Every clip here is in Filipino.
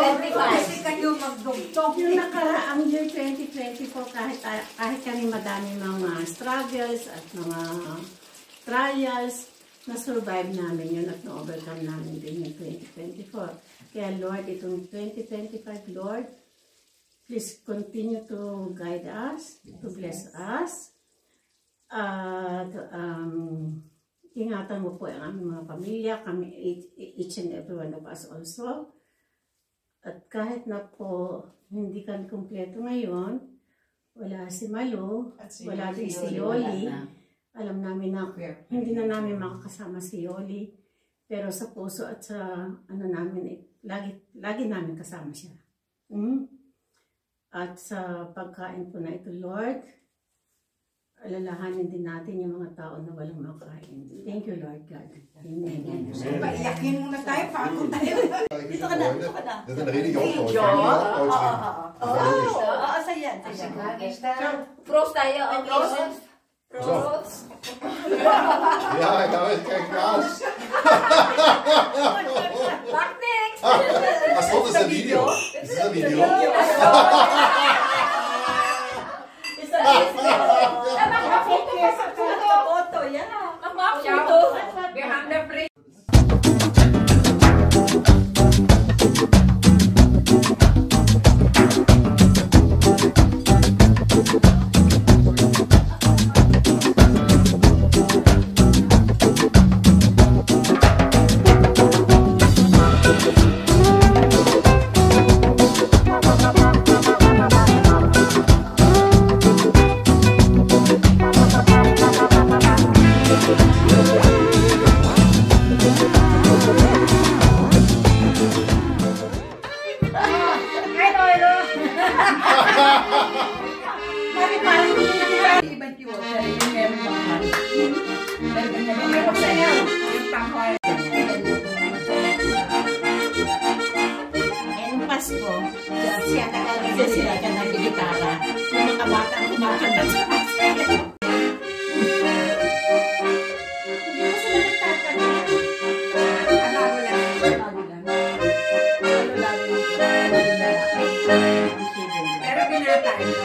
Kasi kayo magdugtong. Yung nakaraang year 2024, kahit kami madami mga struggles at mga trials, na-survive namin yun at na-overcome namin din yung 2024. Kaya Lord, itong 2025, Lord, please continue to guide us, to bless us. At ingatan mo po ang aming mga pamilya, kami, each and every one of us also. At kahit na po hindi kami kumpleto ngayon, wala si Malu, wala din si Yoli. Alam namin na hindi na namin makakasama si Yoli. Pero sa puso at sa ano namin, lagi namin kasama siya. At sa pagkain po na ito, Lord, alalahanin din natin yung mga tao na walang makain. Thank you, Lord God. Amen. Paiyakin muna tayo, pagod tayo. Dito ka na, dito ka na. Dat is een reden jouw coach. Oo, sa yan. Proost tayo. Proost. Proost. Ja, ik ga eens kijken naast. Back next. Als dat is een video. Is dat een video? Behind the bridge. Pasko, siya ka nag-gitara. Yung mga bata ang kumakanta sa Pasko. Hindi mo sila nagtatanong. Pero binata ito.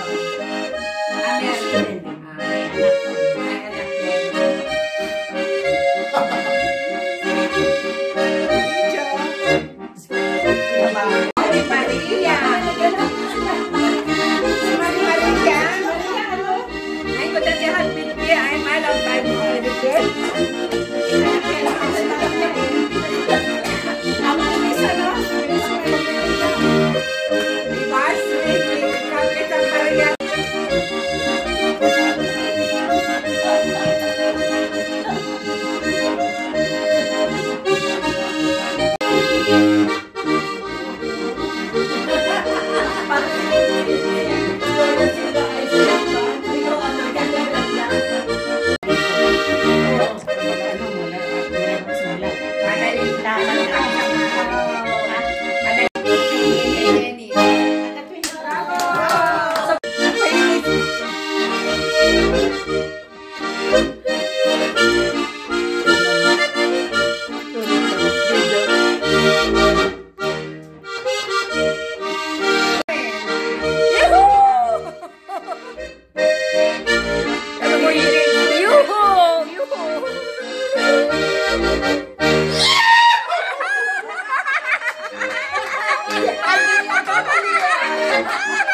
Yeah.